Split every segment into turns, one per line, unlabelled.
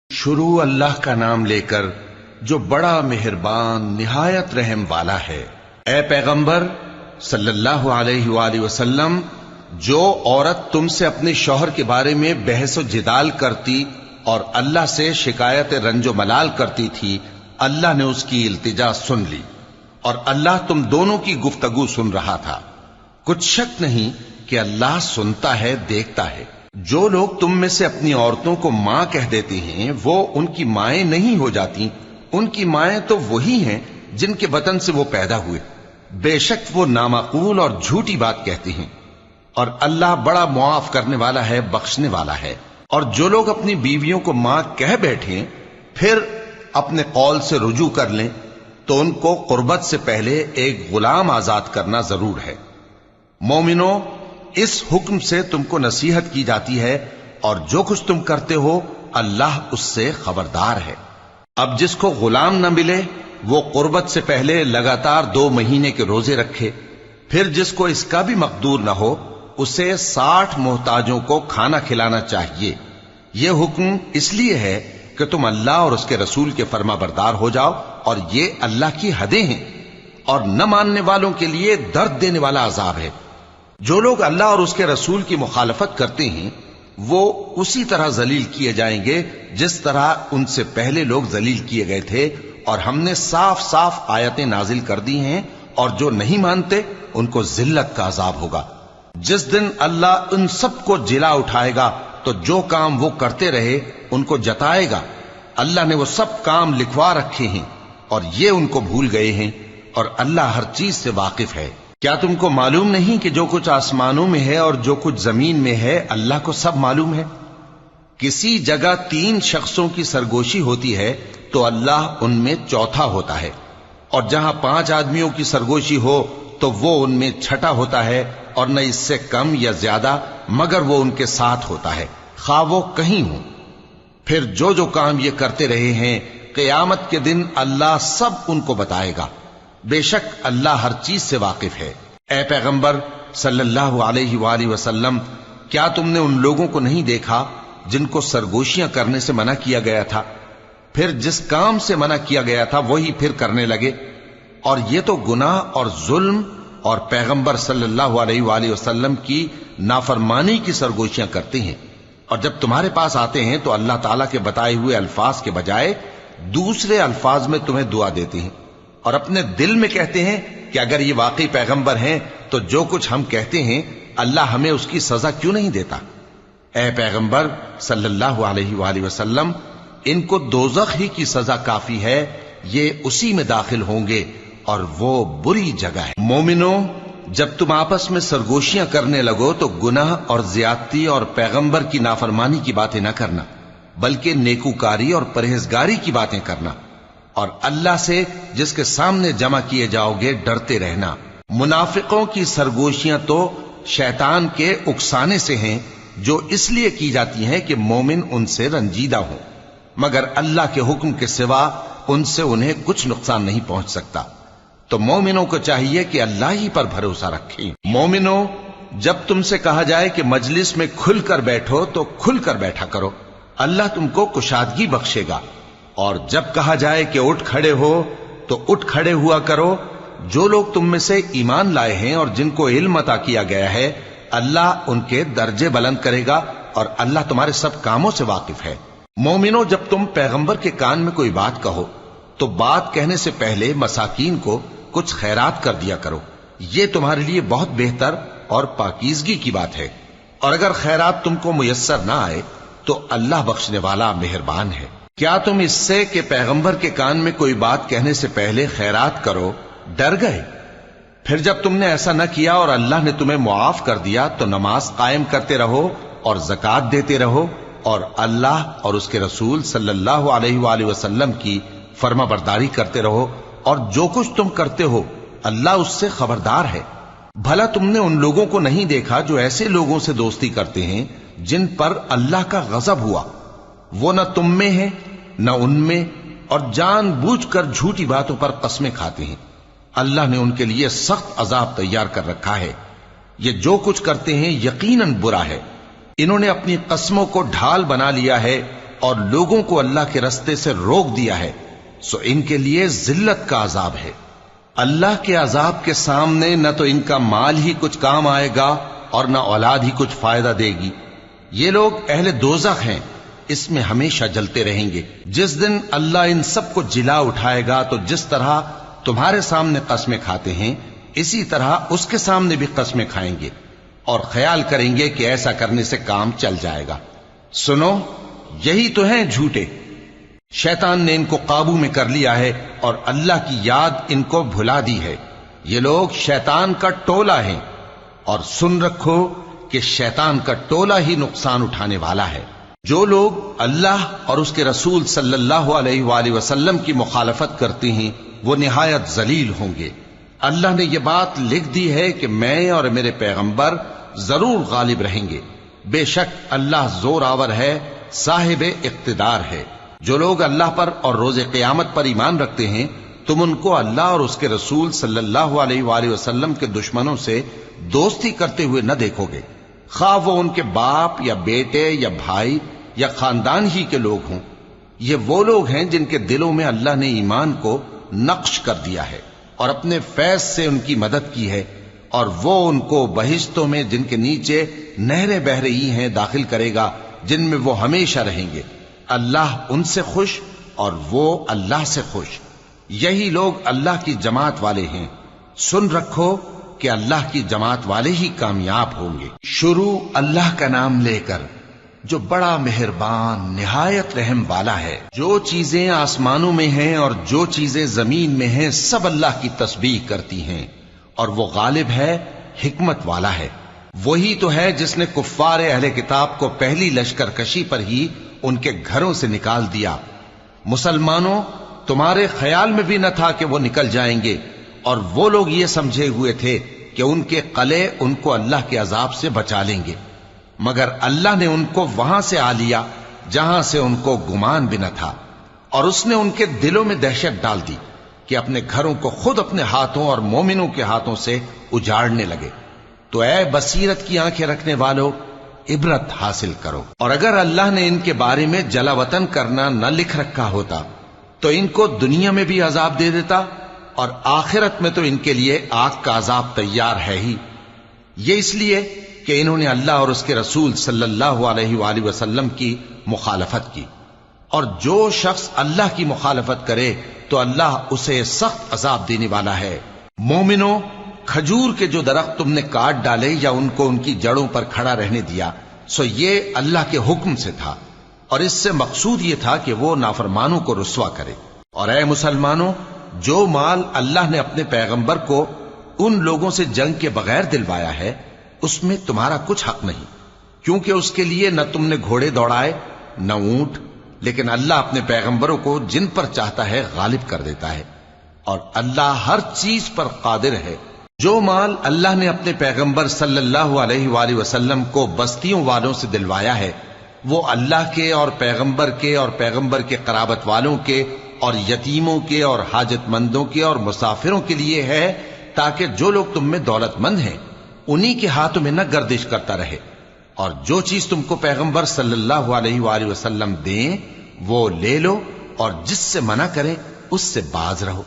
شروع اللہ کا نام لے کر جو بڑا مہربان نہایت رحم والا ہے۔ اے پیغمبر صلی اللہ علیہ وآلہ وسلم، جو عورت تم سے اپنے شوہر کے بارے میں بحث و جدال کرتی اور اللہ سے شکایت رنج و ملال کرتی تھی، اللہ نے اس کی التجا سن لی اور اللہ تم دونوں کی گفتگو سن رہا تھا۔ کچھ شک نہیں کہ اللہ سنتا ہے، دیکھتا ہے۔ جو لوگ تم میں سے اپنی عورتوں کو ماں کہہ دیتے ہیں وہ ان کی مائیں نہیں ہو جاتی، ان کی مائیں تو وہی ہیں جن کے بطن سے وہ پیدا ہوئے۔ بے شک وہ نامعقول اور جھوٹی بات کہتی ہیں، اور اللہ بڑا معاف کرنے والا ہے، بخشنے والا ہے۔ اور جو لوگ اپنی بیویوں کو ماں کہہ بیٹھیں پھر اپنے قول سے رجوع کر لیں تو ان کو قربت سے پہلے ایک غلام آزاد کرنا ضرور ہے۔ مومنو، اس حکم سے تم کو نصیحت کی جاتی ہے اور جو کچھ تم کرتے ہو اللہ اس سے خبردار ہے۔ اب جس کو غلام نہ ملے وہ قربت سے پہلے لگاتار 2 مہینے کے روزے رکھے، پھر جس کو اس کا بھی مقدور نہ ہو اسے 60 محتاجوں کو کھانا کھلانا چاہیے۔ یہ حکم اس لیے ہے کہ تم اللہ اور اس کے رسول کے فرما بردار ہو جاؤ، اور یہ اللہ کی حدیں ہیں، اور نہ ماننے والوں کے لیے درد دینے والا عذاب ہے۔ جو لوگ اللہ اور اس کے رسول کی مخالفت کرتے ہیں وہ اسی طرح ذلیل کیے جائیں گے جس طرح ان سے پہلے لوگ ذلیل کیے گئے تھے، اور ہم نے صاف صاف آیتیں نازل کر دی ہیں، اور جو نہیں مانتے ان کو ذلت کا عذاب ہوگا۔ جس دن اللہ ان سب کو جلا اٹھائے گا تو جو کام وہ کرتے رہے ان کو جتائے گا۔ اللہ نے وہ سب کام لکھوا رکھے ہیں اور یہ ان کو بھول گئے ہیں، اور اللہ ہر چیز سے واقف ہے۔ کیا تم کو معلوم نہیں کہ جو کچھ آسمانوں میں ہے اور جو کچھ زمین میں ہے اللہ کو سب معلوم ہے؟ کسی جگہ 3 شخصوں کی سرگوشی ہوتی ہے تو اللہ ان میں چوتھا ہوتا ہے، اور جہاں 5 آدمیوں کی سرگوشی ہو تو وہ ان میں چھٹا ہوتا ہے، اور نہ اس سے کم یا زیادہ مگر وہ ان کے ساتھ ہوتا ہے، خواہ وہ کہیں ہوں۔ پھر جو جو کام یہ کرتے رہے ہیں قیامت کے دن اللہ سب ان کو بتائے گا۔ بے شک اللہ ہر چیز سے واقف ہے۔ اے پیغمبر صلی اللہ علیہ وآلہ وسلم، کیا تم نے ان لوگوں کو نہیں دیکھا جن کو سرگوشیاں کرنے سے منع کیا گیا تھا، پھر جس کام سے منع کیا گیا تھا وہی پھر کرنے لگے؟ اور یہ تو گناہ اور ظلم اور پیغمبر صلی اللہ علیہ وآلہ وسلم کی نافرمانی کی سرگوشیاں کرتے ہیں، اور جب تمہارے پاس آتے ہیں تو اللہ تعالیٰ کے بتائے ہوئے الفاظ کے بجائے دوسرے الفاظ میں تمہیں دعا دیتے ہیں، اور اپنے دل میں کہتے ہیں کہ اگر یہ واقعی پیغمبر ہیں تو جو کچھ ہم کہتے ہیں اللہ ہمیں اس کی سزا کیوں نہیں دیتا؟ اے پیغمبر صلی اللہ علیہ وآلہ وسلم، ان کو دوزخ ہی کی سزا کافی ہے، یہ اسی میں داخل ہوں گے اور وہ بری جگہ ہے۔ مومنو، جب تم آپس میں سرگوشیاں کرنے لگو تو گناہ اور زیادتی اور پیغمبر کی نافرمانی کی باتیں نہ کرنا، بلکہ نیکوکاری اور پرہیزگاری کی باتیں کرنا، اور اللہ سے جس کے سامنے جمع کیے جاؤ گے ڈرتے رہنا۔ منافقوں کی سرگوشیاں تو شیطان کے اکسانے سے ہیں، جو اس لیے کی جاتی ہیں کہ مومن ان سے رنجیدہ ہوں، مگر اللہ کے حکم کے سوا ان سے انہیں کچھ نقصان نہیں پہنچ سکتا۔ تو مومنوں کو چاہیے کہ اللہ ہی پر بھروسہ رکھیں۔ مومنوں، جب تم سے کہا جائے کہ مجلس میں کھل کر بیٹھو تو کھل کر بیٹھا کرو، اللہ تم کو کشادگی بخشے گا، اور جب کہا جائے کہ اٹھ کھڑے ہو تو اٹھ کھڑے ہوا کرو۔ جو لوگ تم میں سے ایمان لائے ہیں اور جن کو علم عطا کیا گیا ہے اللہ ان کے درجے بلند کرے گا، اور اللہ تمہارے سب کاموں سے واقف ہے۔ مومنو، جب تم پیغمبر کے کان میں کوئی بات کہو تو بات کہنے سے پہلے مساکین کو کچھ خیرات کر دیا کرو، یہ تمہارے لیے بہت بہتر اور پاکیزگی کی بات ہے، اور اگر خیرات تم کو میسر نہ آئے تو اللہ بخشنے والا مہربان ہے۔ کیا تم اس سے کہ پیغمبر کے کان میں کوئی بات کہنے سے پہلے خیرات کرو ڈر گئے؟ پھر جب تم نے ایسا نہ کیا اور اللہ نے تمہیں معاف کر دیا تو نماز قائم کرتے رہو اور زکوٰۃ دیتے رہو، اور اللہ اور اس کے رسول صلی اللہ علیہ وآلہ وسلم کی فرما برداری کرتے رہو، اور جو کچھ تم کرتے ہو اللہ اس سے خبردار ہے۔ بھلا تم نے ان لوگوں کو نہیں دیکھا جو ایسے لوگوں سے دوستی کرتے ہیں جن پر اللہ کا غضب ہوا؟ وہ نہ تم میں ہیں نہ ان میں، اور جان بوجھ کر جھوٹی باتوں پر قسمیں کھاتے ہیں۔ اللہ نے ان کے لیے سخت عذاب تیار کر رکھا ہے۔ یہ جو کچھ کرتے ہیں یقیناً برا ہے۔ انہوں نے اپنی قسموں کو ڈھال بنا لیا ہے، اور لوگوں کو اللہ کے رستے سے روک دیا ہے، سو ان کے لیے ذلت کا عذاب ہے۔ اللہ کے عذاب کے سامنے نہ تو ان کا مال ہی کچھ کام آئے گا اور نہ اولاد ہی کچھ فائدہ دے گی۔ یہ لوگ اہل دوزخ ہیں، اس میں ہمیشہ جلتے رہیں گے۔ جس دن اللہ ان سب کو جلا اٹھائے گا تو جس طرح تمہارے سامنے قسمیں کھاتے ہیں اسی طرح اس کے سامنے بھی قسمیں کھائیں گے اور خیال کریں گے کہ ایسا کرنے سے کام چل جائے گا۔ سنو، یہی تو ہیں جھوٹے۔ شیطان نے ان کو قابو میں کر لیا ہے اور اللہ کی یاد ان کو بھلا دی ہے۔ یہ لوگ شیطان کا ٹولہ ہیں، اور سن رکھو کہ شیطان کا ٹولہ ہی نقصان اٹھانے والا ہے۔ جو لوگ اللہ اور اس کے رسول صلی اللہ علیہ وآلہ وسلم کی مخالفت کرتے ہیں وہ نہایت ذلیل ہوں گے۔ اللہ نے یہ بات لکھ دی ہے کہ میں اور میرے پیغمبر ضرور غالب رہیں گے۔ بے شک اللہ زور آور ہے، صاحب اقتدار ہے۔ جو لوگ اللہ پر اور روز قیامت پر ایمان رکھتے ہیں تم ان کو اللہ اور اس کے رسول صلی اللہ علیہ وآلہ وسلم کے دشمنوں سے دوستی کرتے ہوئے نہ دیکھو گے، خواہ وہ ان کے باپ یا بیٹے یا بھائی یا خاندان ہی کے لوگ ہوں۔ یہ وہ لوگ ہیں جن کے دلوں میں اللہ نے ایمان کو نقش کر دیا ہے اور اپنے فیض سے ان کی مدد کی ہے، اور وہ ان کو بہشتوں میں جن کے نیچے نہریں بہہ رہی ہیں داخل کرے گا، جن میں وہ ہمیشہ رہیں گے۔ اللہ ان سے خوش اور وہ اللہ سے خوش۔ یہی لوگ اللہ کی جماعت والے ہیں۔ سن رکھو کہ اللہ کی جماعت والے ہی کامیاب ہوں گے۔ شروع اللہ کا نام لے کر جو بڑا مہربان نہایت رحم والا ہے۔ جو چیزیں آسمانوں میں ہیں اور جو چیزیں زمین میں ہیں سب اللہ کی تسبیح کرتی ہیں، اور وہ غالب ہے، حکمت والا ہے۔ وہی تو ہے جس نے کفار اہل کتاب کو پہلی لشکر کشی پر ہی ان کے گھروں سے نکال دیا۔ مسلمانوں، تمہارے خیال میں بھی نہ تھا کہ وہ نکل جائیں گے، اور وہ لوگ یہ سمجھے ہوئے تھے کہ ان کے قلعے ان کو اللہ کے عذاب سے بچا لیں گے، مگر اللہ نے ان کو وہاں سے آ لیا جہاں سے ان کو گمان بھی نہ تھا، اور اس نے ان کے دلوں میں دہشت ڈال دی کہ اپنے گھروں کو خود اپنے ہاتھوں اور مومنوں کے ہاتھوں سے اجاڑنے لگے۔ تو اے بصیرت کی آنکھیں رکھنے والو، عبرت حاصل کرو۔ اور اگر اللہ نے ان کے بارے میں جلا وطن کرنا نہ لکھ رکھا ہوتا تو ان کو دنیا میں بھی عذاب دے دیتا، اور آخرت میں تو ان کے لیے آگ کا عذاب تیار ہے ہی۔ یہ اس لیے کہ انہوں نے اللہ اور اس کے رسول صلی اللہ علیہ وآلہ وسلم کی مخالفت کی، اور جو شخص اللہ کی مخالفت کرے تو اللہ اسے سخت عذاب دینے والا ہے۔ مومنوں، کھجور کے جو درخت تم نے کاٹ ڈالے یا ان کو ان کی جڑوں پر کھڑا رہنے دیا، سو یہ اللہ کے حکم سے تھا، اور اس سے مقصود یہ تھا کہ وہ نافرمانوں کو رسوا کرے۔ اور اے مسلمانوں، جو مال اللہ نے اپنے پیغمبر کو ان لوگوں سے جنگ کے بغیر دلوایا ہے اس میں تمہارا کچھ حق نہیں، کیونکہ اس کے لیے نہ تم نے گھوڑے دوڑائے نہ اونٹ، لیکن اللہ اپنے پیغمبروں کو جن پر چاہتا ہے غالب کر دیتا ہے، اور اللہ ہر چیز پر قادر ہے۔ جو مال اللہ نے اپنے پیغمبر صلی اللہ علیہ وآلہ وسلم کو بستیوں والوں سے دلوایا ہے وہ اللہ کے اور پیغمبر کے قرابت والوں کے اور یتیموں کے اور حاجت مندوں کے اور مسافروں کے لیے ہے، تاکہ جو لوگ تم میں دولت مند ہیں انہی کے ہاتھوں میں نہ گردش کرتا رہے، اور جو چیز تم کو پیغمبر صلی اللہ علیہ وآلہ وسلم دیں وہ لے لو، اور جس سے منع کریں اس سے باز رہو،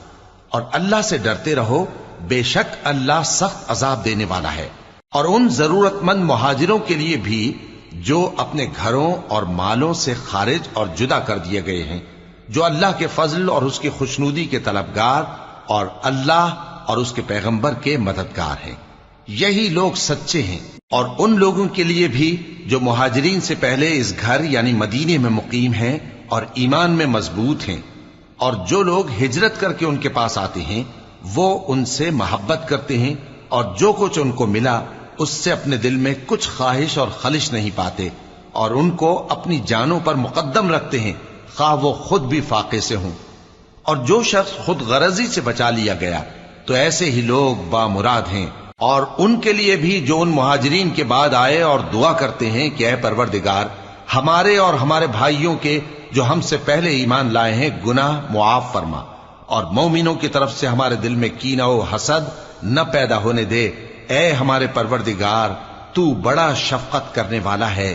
اور اللہ سے ڈرتے رہو، بے شک اللہ سخت عذاب دینے والا ہے۔ اور ان ضرورت مند مہاجروں کے لیے بھی جو اپنے گھروں اور مالوں سے خارج اور جدا کر دیے گئے ہیں، جو اللہ کے فضل اور اس کی خوشنودی کے طلبگار اور اللہ اور اس کے پیغمبر کے مددگار ہیں، یہی لوگ سچے ہیں۔ اور ان لوگوں کے لیے بھی جو مہاجرین سے پہلے اس گھر یعنی مدینے میں مقیم ہیں اور ایمان میں مضبوط ہیں، اور جو لوگ ہجرت کر کے ان کے پاس آتے ہیں وہ ان سے محبت کرتے ہیں، اور جو کچھ ان کو ملا اس سے اپنے دل میں کچھ خواہش اور خلش نہیں پاتے، اور ان کو اپنی جانوں پر مقدم رکھتے ہیں خواہ وہ خود بھی فاقے سے ہوں۔ اور جو شخص خود غرضی سے بچا لیا گیا تو ایسے ہی لوگ بامراد ہیں۔ اور ان کے لیے بھی جو ان مہاجرین کے بعد آئے اور دعا کرتے ہیں کہ اے پروردگار ہمارے اور ہمارے بھائیوں کے جو ہم سے پہلے ایمان لائے ہیں گناہ معاف فرما، اور مومنوں کی طرف سے ہمارے دل میں کینہ و حسد نہ پیدا ہونے دے۔ اے ہمارے پروردگار، تو بڑا شفقت کرنے والا ہے،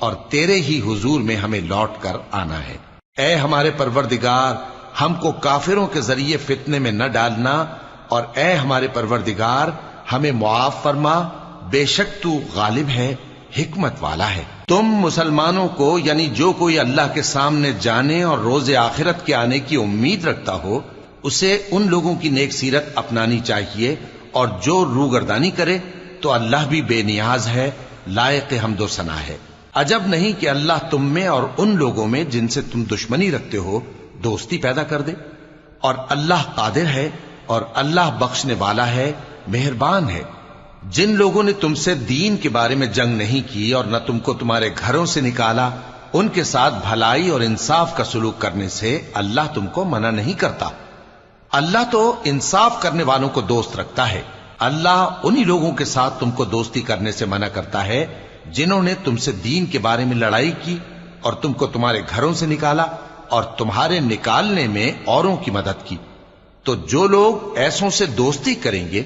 اور تیرے ہی حضور میں ہمیں لوٹ کر آنا ہے۔ اے ہمارے پروردگار، ہم کو کافروں کے ذریعے فتنے میں نہ ڈالنا، اور اے ہمارے پروردگار ہمیں معاف فرما، بے شک تو غالب ہے، حکمت والا ہے۔ تم مسلمانوں کو، یعنی جو کوئی اللہ کے سامنے جانے اور روز آخرت کے آنے کی امید رکھتا ہو، اسے ان لوگوں کی نیک سیرت اپنانی چاہیے، اور جو روگردانی کرے تو اللہ بھی بے نیاز ہے، لائق حمد و ثنا ہے۔ عجب نہیں کہ اللہ تم میں اور ان لوگوں میں جن سے تم دشمنی رکھتے ہو دوستی پیدا کر دے، اور اللہ قادر ہے اور اللہ بخشنے والا ہے، مہربان ہے۔ جن لوگوں نے تم سے دین کے بارے میں جنگ نہیں کی اور نہ تم کو تمہارے گھروں سے نکالا، ان کے ساتھ بھلائی اور انصاف کا سلوک کرنے سے اللہ تم کو منع نہیں کرتا۔ اللہ تو انصاف کرنے والوں کو دوست رکھتا ہے۔ اللہ انہی لوگوں کے ساتھ تم کو دوستی کرنے سے منع کرتا ہے جنہوں نے تم سے دین کے بارے میں لڑائی کی اور تم کو تمہارے گھروں سے نکالا اور تمہارے نکالنے میں اوروں کی مدد کی۔ تو جو لوگ ایسوں سے دوستی کریں گے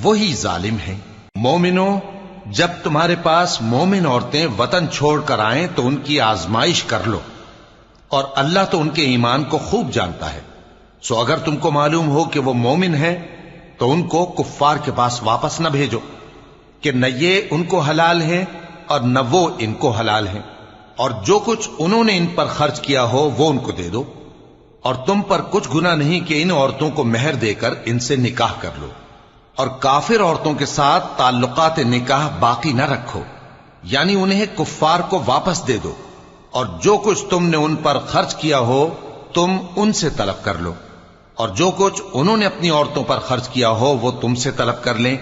وہی ظالم ہیں۔ مومنوں، جب تمہارے پاس مومن عورتیں وطن چھوڑ کر آئیں تو ان کی آزمائش کر لو، اور اللہ تو ان کے ایمان کو خوب جانتا ہے۔ سو اگر تم کو معلوم ہو کہ وہ مومن ہیں تو ان کو کفار کے پاس واپس نہ بھیجو کہ نہ یہ ان کو حلال ہیں اور نہ وہ ان کو حلال ہیں، اور جو کچھ انہوں نے ان پر خرچ کیا ہو وہ ان کو دے دو، اور تم پر کچھ گناہ نہیں کہ ان عورتوں کو مہر دے کر ان سے نکاح کر لو، اور کافر عورتوں کے ساتھ تعلقات نکاح باقی نہ رکھو، یعنی انہیں کفار کو واپس دے دو، اور جو کچھ تم نے ان پر خرچ کیا ہو تم ان سے طلب کر لو، اور جو کچھ انہوں نے اپنی عورتوں پر خرچ کیا ہو وہ تم سے طلب کر لیں۔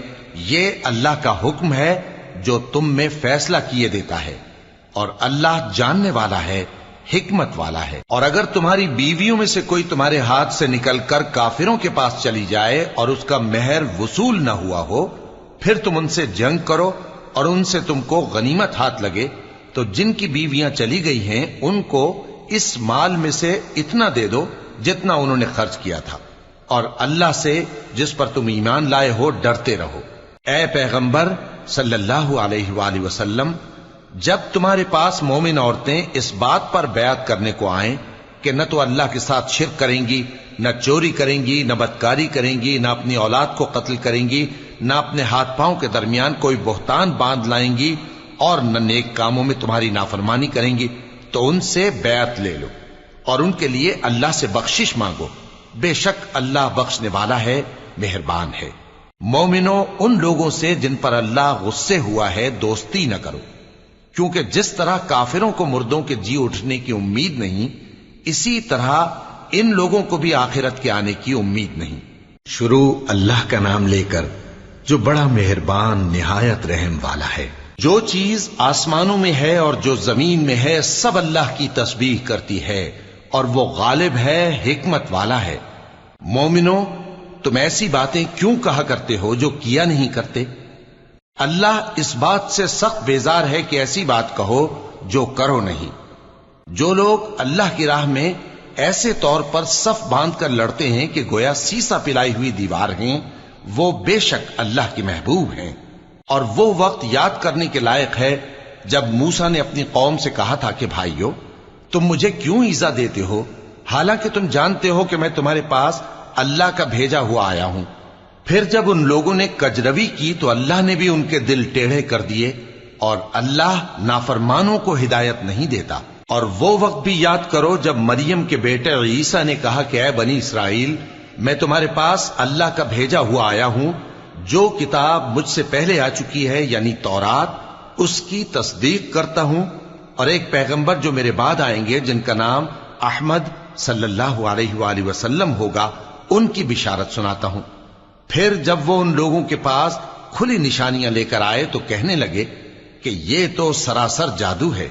یہ اللہ کا حکم ہے جو تم میں فیصلہ کیے دیتا ہے، اور اللہ جاننے والا ہے، حکمت والا ہے۔ اور اگر تمہاری بیویوں میں سے کوئی تمہارے ہاتھ سے نکل کر کافروں کے پاس چلی جائے اور اس کا مہر وصول نہ ہوا ہو، پھر تم ان سے جنگ کرو اور ان سے تم کو غنیمت ہاتھ لگے، تو جن کی بیویاں چلی گئی ہیں ان کو اس مال میں سے اتنا دے دو جتنا انہوں نے خرچ کیا تھا، اور اللہ سے جس پر تم ایمان لائے ہو ڈرتے رہو۔ اے پیغمبر صلی اللہ علیہ وآلہ وسلم، جب تمہارے پاس مومن عورتیں اس بات پر بیعت کرنے کو آئیں کہ نہ تو اللہ کے ساتھ شرک کریں گی، نہ چوری کریں گی، نہ بدکاری کریں گی، نہ اپنی اولاد کو قتل کریں گی، نہ اپنے ہاتھ پاؤں کے درمیان کوئی بہتان باندھ لائیں گی، اور نہ نیک کاموں میں تمہاری نافرمانی کریں گی، تو ان سے بیعت لے لو اور ان کے لیے اللہ سے بخشش مانگو، بے شک اللہ بخشنے والا ہے، مہربان ہے۔ مومنوں، ان لوگوں سے جن پر اللہ غصے ہوا ہے دوستی نہ کرو، کیونکہ جس طرح کافروں کو مردوں کے جی اٹھنے کی امید نہیں، اسی طرح ان لوگوں کو بھی آخرت کے آنے کی امید نہیں۔ شروع اللہ کا نام لے کر جو بڑا مہربان نہایت رحم والا ہے۔ جو چیز آسمانوں میں ہے اور جو زمین میں ہے سب اللہ کی تسبیح کرتی ہے، اور وہ غالب ہے، حکمت والا ہے۔ مومنوں، تم ایسی باتیں کیوں کہا کرتے ہو جو کیا نہیں کرتے؟ اللہ اس بات سے سخت بیزار ہے کہ ایسی بات کہو جو کرو نہیں۔ جو لوگ اللہ کی راہ میں ایسے طور پر صف باندھ کر لڑتے ہیں کہ گویا سیسا پلائی ہوئی دیوار ہیں، وہ بے شک اللہ کے محبوب ہیں۔ اور وہ وقت یاد کرنے کے لائق ہے جب موسیٰ نے اپنی قوم سے کہا تھا کہ بھائیو، تم مجھے کیوں ایذا دیتے ہو، حالانکہ تم جانتے ہو کہ میں تمہارے پاس اللہ کا بھیجا ہوا آیا ہوں۔ پھر جب ان لوگوں نے کجروی کی تو اللہ نے بھی ان کے دل ٹیڑھے کر دیے، اور اللہ نافرمانوں کو ہدایت نہیں دیتا۔ اور وہ وقت بھی یاد کرو جب مریم کے بیٹے عیسیٰ نے کہا کہ اے بنی اسرائیل، میں تمہارے پاس اللہ کا بھیجا ہوا آیا ہوں، جو کتاب مجھ سے پہلے آ چکی ہے یعنی تورات، اس کی تصدیق کرتا ہوں، اور ایک پیغمبر جو میرے بعد آئیں گے جن کا نام احمد صلی اللہ علیہ وآلہ وسلم ہوگا، ان کی بشارت سناتا ہوں۔ پھر جب وہ ان لوگوں کے پاس کھلی نشانیاں لے کر آئے تو کہنے لگے کہ یہ تو سراسر جادو ہے،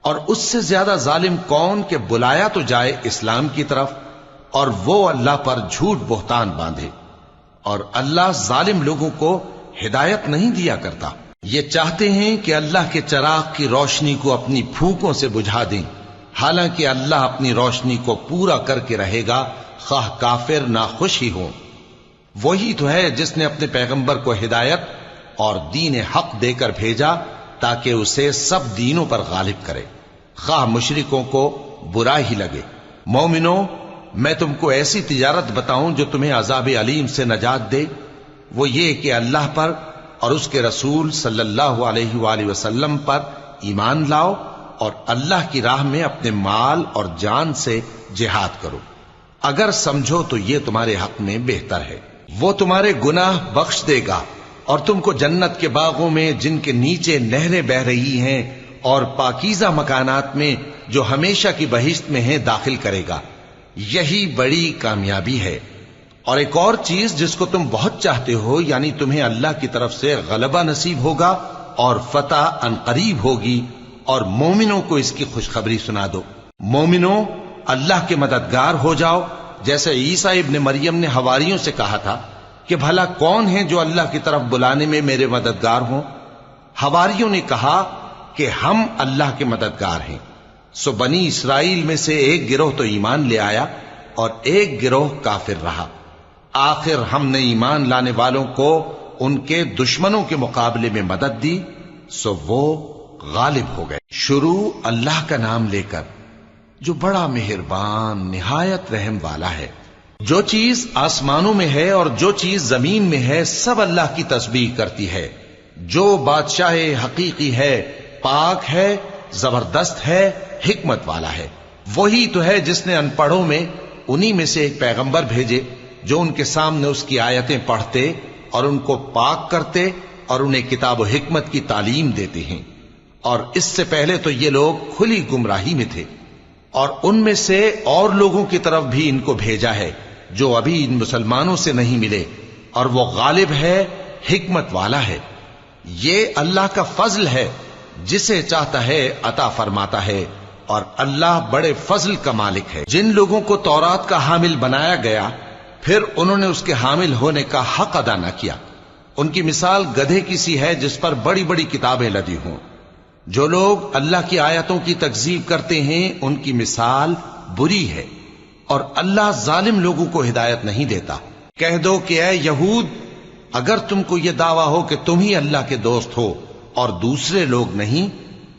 اور اس سے زیادہ ظالم کون کہ بلایا تو جائے اسلام کی طرف اور وہ اللہ پر جھوٹ بہتان باندھے، اور اللہ ظالم لوگوں کو ہدایت نہیں دیا کرتا۔ یہ چاہتے ہیں کہ اللہ کے چراغ کی روشنی کو اپنی پھونکوں سے بجھا دیں، حالانکہ اللہ اپنی روشنی کو پورا کر کے رہے گا، خواہ کافر ناخوش ہی ہوں۔ وہی تو ہے جس نے اپنے پیغمبر کو ہدایت اور دین حق دے کر بھیجا تاکہ اسے سب دینوں پر غالب کرے، خواہ مشرکوں کو برا ہی لگے۔ مومنو، میں تم کو ایسی تجارت بتاؤں جو تمہیں عذاب علیم سے نجات دے؟ وہ یہ کہ اللہ پر اور اس کے رسول صلی اللہ علیہ وآلہ وسلم پر ایمان لاؤ اور اللہ کی راہ میں اپنے مال اور جان سے جہاد کرو۔ اگر سمجھو تو یہ تمہارے حق میں بہتر ہے۔ وہ تمہارے گناہ بخش دے گا اور تم کو جنت کے باغوں میں جن کے نیچے نہریں بہ رہی ہیں اور پاکیزہ مکانات میں جو ہمیشہ کی بہشت میں ہیں داخل کرے گا۔ یہی بڑی کامیابی ہے۔ اور ایک اور چیز جس کو تم بہت چاہتے ہو، یعنی تمہیں اللہ کی طرف سے غلبہ نصیب ہوگا اور فتح عنقریب ہوگی، اور مومنوں کو اس کی خوشخبری سنا دو۔ مومنوں، اللہ کے مددگار ہو جاؤ، جیسے عیسیٰ ابن مریم نے حواریوں سے کہا تھا کہ بھلا کون ہے جو اللہ کی طرف بلانے میں میرے مددگار ہوں؟ حواریوں نے کہا کہ ہم اللہ کے مددگار ہیں۔ سو بنی اسرائیل میں سے ایک گروہ تو ایمان لے آیا اور ایک گروہ کافر رہا۔ آخر ہم نے ایمان لانے والوں کو ان کے دشمنوں کے مقابلے میں مدد دی، سو وہ غالب ہو گئے۔ شروع اللہ کا نام لے کر جو بڑا مہربان نہایت رحم والا ہے۔ جو چیز آسمانوں میں ہے اور جو چیز زمین میں ہے سب اللہ کی تسبیح کرتی ہے۔ جو بادشاہ حقیقی ہے، پاک ہے، زبردست ہے، حکمت والا ہے۔ وہی تو ہے جس نے ان پڑھوں میں انہی میں سے ایک پیغمبر بھیجے جو ان کے سامنے اس کی آیتیں پڑھتے اور ان کو پاک کرتے اور انہیں کتاب و حکمت کی تعلیم دیتے ہیں۔ اور اس سے پہلے تو یہ لوگ کھلی گمراہی میں تھے، اور ان میں سے اور لوگوں کی طرف بھی ان کو بھیجا ہے جو ابھی ان مسلمانوں سے نہیں ملے، اور وہ غالب ہے، حکمت والا ہے۔ یہ اللہ کا فضل ہے، جسے چاہتا ہے عطا فرماتا ہے، اور اللہ بڑے فضل کا مالک ہے۔ جن لوگوں کو تورات کا حامل بنایا گیا پھر انہوں نے اس کے حامل ہونے کا حق ادا نہ کیا، ان کی مثال گدھے کی سی ہے جس پر بڑی بڑی کتابیں لدی ہوں۔ جو لوگ اللہ کی آیتوں کی تکذیب کرتے ہیں ان کی مثال بری ہے، اور اللہ ظالم لوگوں کو ہدایت نہیں دیتا۔ کہہ دو کہ اے یہود، اگر تم کو یہ دعویٰ ہو کہ تم ہی اللہ کے دوست ہو اور دوسرے لوگ نہیں،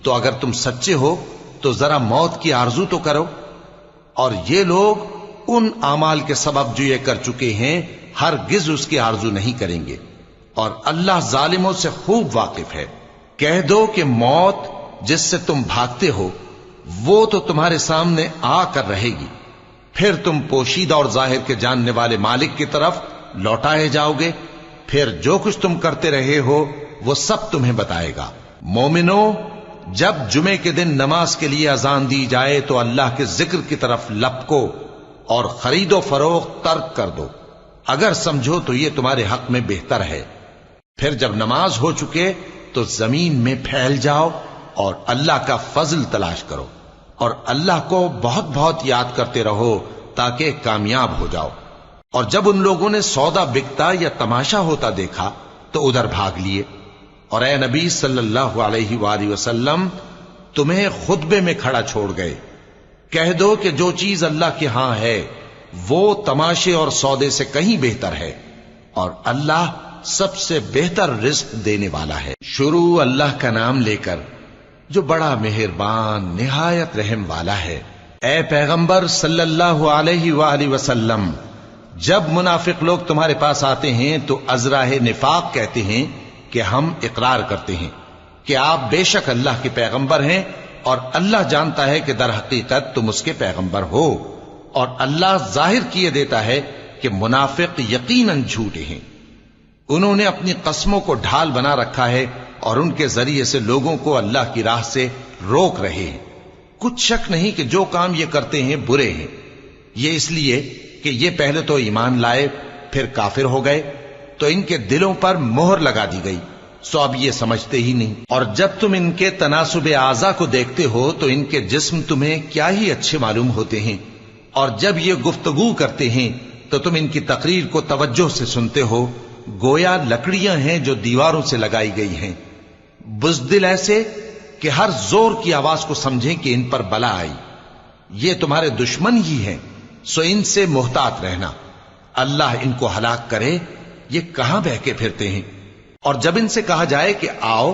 تو اگر تم سچے ہو تو ذرا موت کی آرزو تو کرو۔ اور یہ لوگ ان اعمال کے سبب جو یہ کر چکے ہیں ہرگز اس کی آرزو نہیں کریں گے، اور اللہ ظالموں سے خوب واقف ہے۔ کہہ دو کہ موت جس سے تم بھاگتے ہو وہ تو تمہارے سامنے آ کر رہے گی، پھر تم پوشیدہ اور ظاہر کے جاننے والے مالک کی طرف لوٹائے جاؤ گے، پھر جو کچھ تم کرتے رہے ہو وہ سب تمہیں بتائے گا۔ مومنو، جب جمعے کے دن نماز کے لیے اذان دی جائے تو اللہ کے ذکر کی طرف لپکو اور خرید و فروخت ترک کر دو، اگر سمجھو تو یہ تمہارے حق میں بہتر ہے۔ پھر جب نماز ہو چکے تو زمین میں پھیل جاؤ اور اللہ کا فضل تلاش کرو، اور اللہ کو بہت بہت یاد کرتے رہو تاکہ کامیاب ہو جاؤ۔ اور جب ان لوگوں نے سودا بکتا یا تماشا ہوتا دیکھا تو ادھر بھاگ لیے۔ اور اے نبی صلی اللہ علیہ وآلہ وسلم، تمہیں خطبے میں کھڑا چھوڑ گئے۔ کہہ دو کہ جو چیز اللہ کے ہاں ہے وہ تماشے اور سودے سے کہیں بہتر ہے، اور اللہ سب سے بہتر رزق دینے والا ہے۔ شروع اللہ کا نام لے کر جو بڑا مہربان نہایت رحم والا ہے۔ اے پیغمبر صلی اللہ علیہ وآلہ وسلم، جب منافق لوگ تمہارے پاس آتے ہیں تو ازراہ نفاق کہتے ہیں کہ ہم اقرار کرتے ہیں کہ آپ بے شک اللہ کے پیغمبر ہیں، اور اللہ جانتا ہے کہ در حقیقت تم اس کے پیغمبر ہو، اور اللہ ظاہر کیے دیتا ہے کہ منافق یقیناً جھوٹے ہیں۔ انہوں نے اپنی قسموں کو ڈھال بنا رکھا ہے اور ان کے ذریعے سے لوگوں کو اللہ کی راہ سے روک رہے ہیں۔ کچھ شک نہیں کہ جو کام یہ کرتے ہیں برے ہیں، یہ اس لیے کہ یہ پہلے تو ایمان لائے پھر کافر ہو گئے، تو ان کے دلوں پر مہر لگا دی گئی، سو اب یہ سمجھتے ہی نہیں۔ اور جب تم ان کے تناسب اعضاء کو دیکھتے ہو تو ان کے جسم تمہیں کیا ہی اچھے معلوم ہوتے ہیں، اور جب یہ گفتگو کرتے ہیں تو تم ان کی تقریر کو توجہ سے سنتے ہو، گویا لکڑیاں ہیں جو دیواروں سے لگائی گئی ہیں، بزدل ایسے کہ ہر زور کی آواز کو سمجھیں کہ ان پر بلا آئی۔ یہ تمہارے دشمن ہی ہیں، سو ان سے محتاط رہنا، اللہ ان کو ہلاک کرے، یہ کہاں بہکے پھرتے ہیں۔ اور جب ان سے کہا جائے کہ آؤ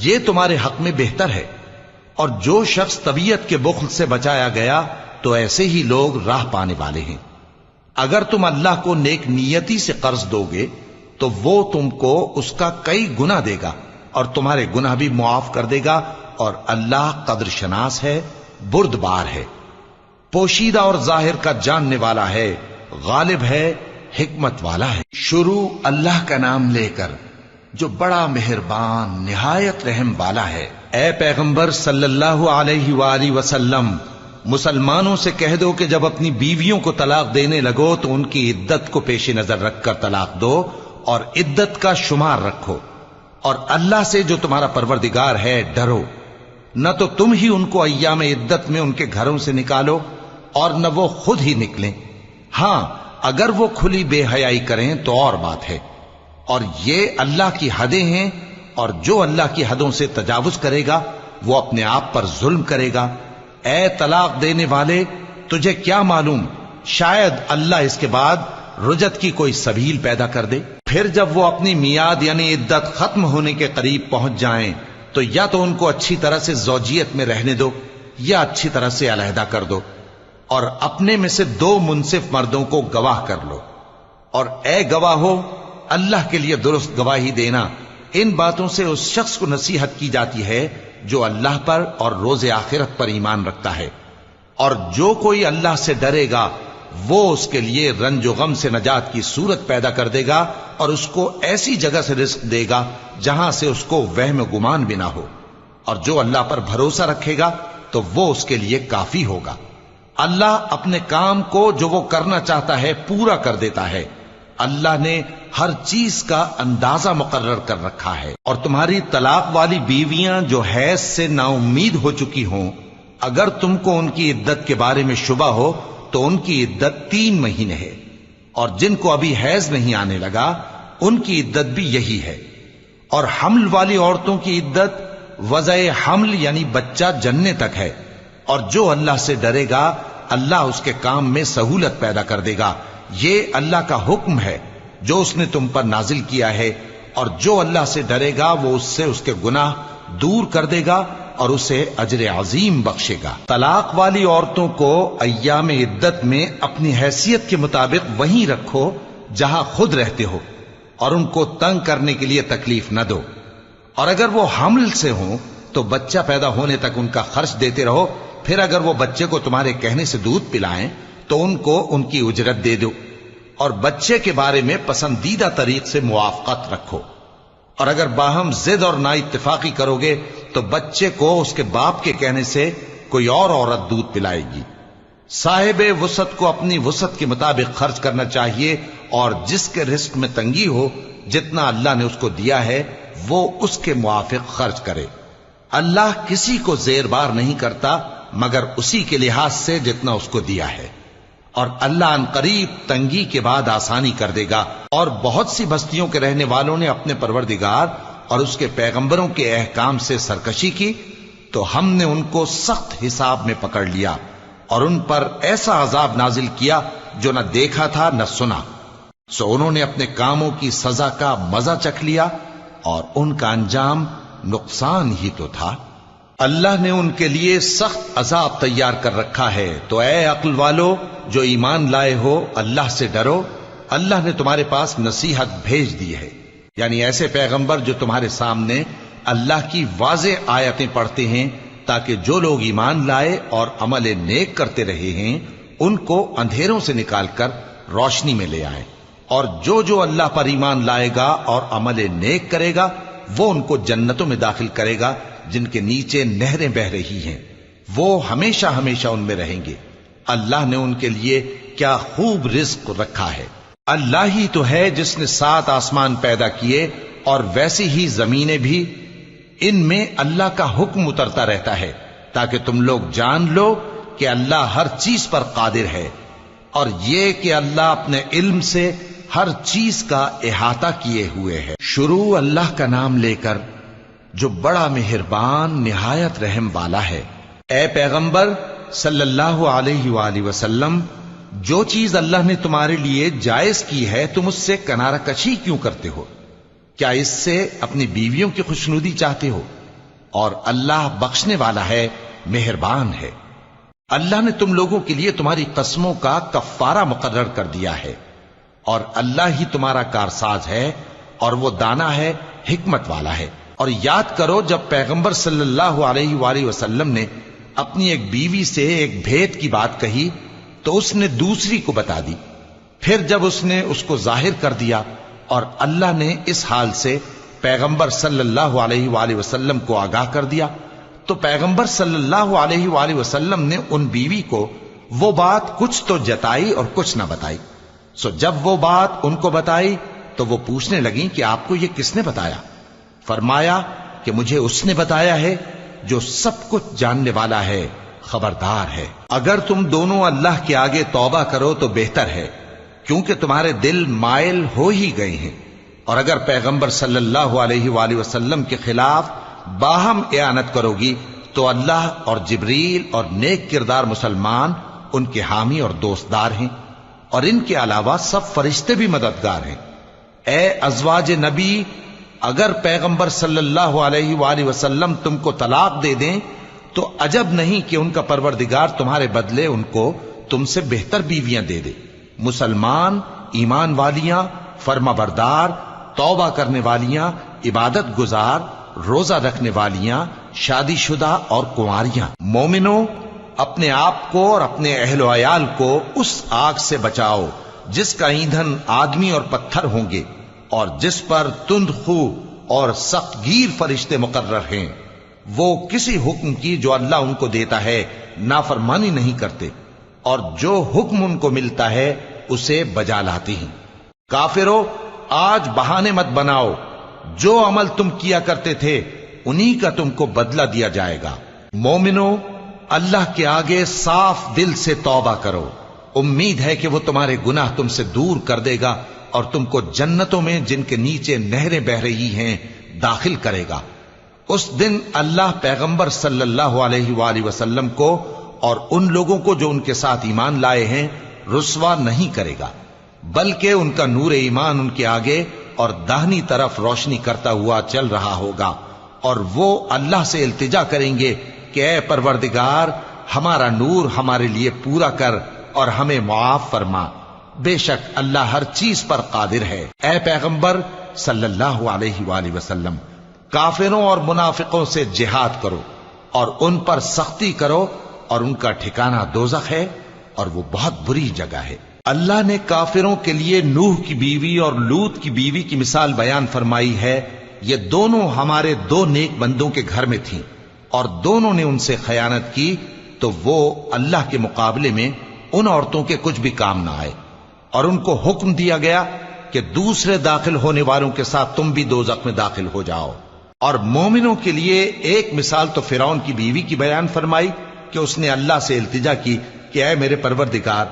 یہ تمہارے حق میں بہتر ہے۔ اور جو شخص طبیعت کے بخل سے بچایا گیا تو ایسے ہی لوگ راہ پانے والے ہیں۔ اگر تم اللہ کو نیک نیتی سے قرض دو گے تو وہ تم کو اس کا کئی گنا دے گا اور تمہارے گناہ بھی معاف کر دے گا، اور اللہ قدر شناس ہے، بردبار ہے، پوشیدہ اور ظاہر کا جاننے والا ہے، غالب ہے، حکمت والا ہے۔ شروع اللہ کا نام لے کر جو بڑا مہربان نہایت رحم والا ہے۔ اے پیغمبر صلی اللہ علیہ وآلہ وسلم، مسلمانوں سے کہہ دو کہ جب اپنی بیویوں کو طلاق دینے لگو تو ان کی عدت کو پیش نظر رکھ کر طلاق دو اور عدت کا شمار رکھو، اور اللہ سے جو تمہارا پروردگار ہے ڈرو۔ نہ تو تم ہی ان کو ایام عدت میں ان کے گھروں سے نکالو اور نہ وہ خود ہی نکلیں، ہاں اگر وہ کھلی بے حیائی کریں تو اور بات ہے، اور یہ اللہ کی حدیں ہیں، اور جو اللہ کی حدوں سے تجاوز کرے گا وہ اپنے آپ پر ظلم کرے گا۔ اے طلاق دینے والے، تجھے کیا معلوم شاید اللہ اس کے بعد رجعت کی کوئی سبیل پیدا کر دے۔ پھر جب وہ اپنی میعاد یعنی عدت ختم ہونے کے قریب پہنچ جائیں تو یا تو ان کو اچھی طرح سے زوجیت میں رہنے دو یا اچھی طرح سے علیحدہ کر دو، اور اپنے میں سے 2 منصف مردوں کو گواہ کر لو، اور اے گواہو اللہ کے لیے درست گواہی دینا۔ ان باتوں سے اس شخص کو نصیحت کی جاتی ہے جو اللہ پر اور روز آخرت پر ایمان رکھتا ہے، اور جو کوئی اللہ سے ڈرے گا وہ اس کے لیے رنج و غم سے نجات کی صورت پیدا کر دے گا، اور اس کو ایسی جگہ سے رزق دے گا جہاں سے اس کو وہم و گمان بھی نہ ہو، اور جو اللہ پر بھروسہ رکھے گا تو وہ اس کے لیے کافی ہوگا۔ اللہ اپنے کام کو جو وہ کرنا چاہتا ہے پورا کر دیتا ہے۔ اللہ نے ہر چیز کا اندازہ مقرر کر رکھا ہے۔ اور تمہاری طلاق والی بیویاں جو حیض سے نا امید ہو چکی ہوں، اگر تم کو ان کی عدت کے بارے میں شبہ ہو تو ان کی عدت 3 مہینے ہے، اور جن کو ابھی حیض نہیں آنے لگا ان کی عدت بھی یہی ہے۔ اور حمل والی عورتوں کی عدت وضع حمل یعنی بچہ جننے تک ہے، اور جو اللہ سے ڈرے گا اللہ اس کے کام میں سہولت پیدا کر دے گا۔ یہ اللہ کا حکم ہے جو اس نے تم پر نازل کیا ہے، اور جو اللہ سے ڈرے گا وہ اس سے اس کے گناہ دور کر دے گا اور اسے اجر عظیم بخشے گا۔ طلاق والی عورتوں کو ایام عدت میں اپنی حیثیت کے مطابق وہیں رکھو جہاں خود رہتے ہو، اور ان کو تنگ کرنے کے لیے تکلیف نہ دو، اور اگر وہ حمل سے ہوں تو بچہ پیدا ہونے تک ان کا خرچ دیتے رہو، پھر اگر وہ بچے کو تمہارے کہنے سے دودھ پلائیں تو ان کو ان کی اجرت دے دو، اور بچے کے بارے میں پسندیدہ طریق سے موافقت رکھو، اور اگر باہم ضد اور نا اتفاقی کرو گے تو بچے کو اس کے باپ کے کہنے سے کوئی اور عورت دودھ پلائے گی۔ صاحب وسعت کو اپنی وسعت کے مطابق خرچ کرنا چاہیے، اور جس کے رزق میں تنگی ہو جتنا اللہ نے اس کو دیا ہے وہ اس کے موافق خرچ کرے۔ اللہ کسی کو زیر بار نہیں کرتا مگر اسی کے لحاظ سے جتنا اس کو دیا ہے، اور اللہ ان قریب تنگی کے بعد آسانی کر دے گا۔ اور بہت سی بستیوں کے رہنے والوں نے اپنے پروردگار اور اس کے پیغمبروں کے احکام سے سرکشی کی تو ہم نے ان کو سخت حساب میں پکڑ لیا، اور ان پر ایسا عذاب نازل کیا جو نہ دیکھا تھا نہ سنا، سو انہوں نے اپنے کاموں کی سزا کا مزہ چکھ لیا، اور ان کا انجام نقصان ہی تو تھا۔ اللہ نے ان کے لیے سخت عذاب تیار کر رکھا ہے، تو اے عقل والو جو ایمان لائے ہو اللہ سے ڈرو۔ اللہ نے تمہارے پاس نصیحت بھیج دی ہے، یعنی ایسے پیغمبر جو تمہارے سامنے اللہ کی واضح آیتیں پڑھتے ہیں تاکہ جو لوگ ایمان لائے اور عمل نیک کرتے رہے ہیں ان کو اندھیروں سے نکال کر روشنی میں لے آئیں، اور جو اللہ پر ایمان لائے گا اور عمل نیک کرے گا وہ ان کو جنتوں میں داخل کرے گا جن کے نیچے نہریں بہ رہی ہیں، وہ ہمیشہ ہمیشہ ان میں رہیں گے۔ اللہ نے ان کے لیے کیا خوب رزق رکھا ہے۔ اللہ ہی تو ہے جس نے 7 آسمان پیدا کیے اور ویسی ہی زمینیں بھی، ان میں اللہ کا حکم اترتا رہتا ہے تاکہ تم لوگ جان لو کہ اللہ ہر چیز پر قادر ہے، اور یہ کہ اللہ اپنے علم سے ہر چیز کا احاطہ کیے ہوئے ہے۔ شروع اللہ کا نام لے کر جو بڑا مہربان نہایت رحم والا ہے۔ اے پیغمبر صلی اللہ علیہ وآلہ وسلم، جو چیز اللہ نے تمہارے لیے جائز کی ہے تم اس سے کنارہ کشی کیوں کرتے ہو؟ کیا اس سے اپنی بیویوں کی خوشنودی چاہتے ہو؟ اور اللہ بخشنے والا ہے، مہربان ہے۔ اللہ نے تم لوگوں کے لیے تمہاری قسموں کا کفارہ مقرر کر دیا ہے، اور اللہ ہی تمہارا کارساز ہے، اور وہ دانا ہے، حکمت والا ہے۔ اور یاد کرو جب پیغمبر صلی اللہ علیہ وآلہ وسلم نے اپنی ایک بیوی سے ایک بھید کی بات کہی تو اس نے دوسری کو بتا دی، پھر جب اس نے اس کو ظاہر کر دیا اور اللہ نے اس حال سے پیغمبر صلی اللہ علیہ وآلہ وسلم کو آگاہ کر دیا تو پیغمبر صلی اللہ علیہ وآلہ وسلم نے ان بیوی کو وہ بات کچھ تو جتائی اور کچھ نہ بتائی۔ سو جب وہ بات ان کو بتائی تو وہ پوچھنے لگیں کہ آپ کو یہ کس نے بتایا؟ فرمایا کہ مجھے اس نے بتایا ہے جو سب کچھ جاننے والا ہے، خبردار ہے۔ اگر تم دونوں اللہ کے آگے توبہ کرو تو بہتر ہے، کیونکہ تمہارے دل مائل ہو ہی گئے ہیں، اور اگر پیغمبر صلی اللہ علیہ وآلہ وسلم کے خلاف باہم اعانت کرو گی تو اللہ اور جبریل اور نیک کردار مسلمان ان کے حامی اور دوستدار ہیں، اور ان کے علاوہ سب فرشتے بھی مددگار ہیں۔ اے ازواج نبی، اگر پیغمبر صلی اللہ علیہ وآلہ وسلم تم کو طلاق دے دیں تو عجب نہیں کہ ان کا پروردگار تمہارے بدلے ان کو تم سے بہتر بیویاں دے دے، مسلمان، ایمان والیاں، فرما بردار، توبہ کرنے والیاں، عبادت گزار، روزہ رکھنے والیاں، شادی شدہ اور کنواریاں۔ مومنوں، اپنے آپ کو اور اپنے اہل و عیال کو اس آگ سے بچاؤ جس کا ایندھن آدمی اور پتھر ہوں گے، اور جس پر تند خو اور سخت گیر فرشتے مقرر ہیں۔ وہ کسی حکم کی جو اللہ ان کو دیتا ہے نافرمانی نہیں کرتے، اور جو حکم ان کو ملتا ہے اسے بجا لاتے ہیں۔ کافرو، آج بہانے مت بناؤ، جو عمل تم کیا کرتے تھے انہی کا تم کو بدلہ دیا جائے گا۔ مومنو، اللہ کے آگے صاف دل سے توبہ کرو، امید ہے کہ وہ تمہارے گناہ تم سے دور کر دے گا اور تم کو جنتوں میں جن کے نیچے نہریں بہ رہی ہیں داخل کرے گا۔ اس دن اللہ پیغمبر صلی اللہ علیہ وآلہ وسلم کو اور ان لوگوں کو جو ان کے ساتھ ایمان لائے ہیں رسوا نہیں کرے گا، بلکہ ان کا نور ایمان ان کے آگے اور داہنی طرف روشنی کرتا ہوا چل رہا ہوگا، اور وہ اللہ سے التجا کریں گے کہ اے پروردگار، ہمارا نور ہمارے لیے پورا کر اور ہمیں معاف فرما، بے شک اللہ ہر چیز پر قادر ہے۔ اے پیغمبر صلی اللہ علیہ وآلہ وسلم، کافروں اور منافقوں سے جہاد کرو اور ان پر سختی کرو، اور ان کا ٹھکانہ دوزخ ہے اور وہ بہت بری جگہ ہے۔ اللہ نے کافروں کے لیے نوح کی بیوی اور لوط کی بیوی کی مثال بیان فرمائی ہے۔ یہ دونوں ہمارے دو نیک بندوں کے گھر میں تھیں، اور دونوں نے ان سے خیانت کی تو وہ اللہ کے مقابلے میں ان عورتوں کے کچھ بھی کام نہ آئے، اور ان کو حکم دیا گیا کہ دوسرے داخل ہونے والوں کے ساتھ تم بھی دوزخ میں داخل ہو جاؤ۔ اور مومنوں کے لیے ایک مثال تو فرعون کی بیوی کی بیان فرمائی کہ اس نے اللہ سے التجا کی کہ اے میرے پروردگار،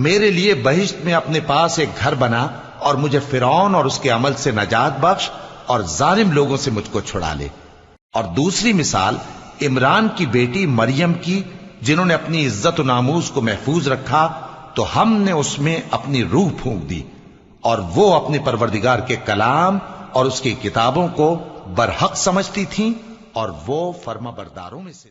میرے لیے بہشت میں اپنے پاس ایک گھر بنا اور مجھے فرعون اور اس کے عمل سے نجات بخش اور ظالم لوگوں سے مجھ کو چھڑا لے۔ اور دوسری مثال عمران کی بیٹی مریم کی، جنہوں نے اپنی عزت و ناموس کو محفوظ رکھا تو ہم نے اس میں اپنی روح پھونک دی، اور وہ اپنے پروردگار کے کلام اور اس کی کتابوں کو برحق سمجھتی تھیں، اور وہ فرما برداروں میں سے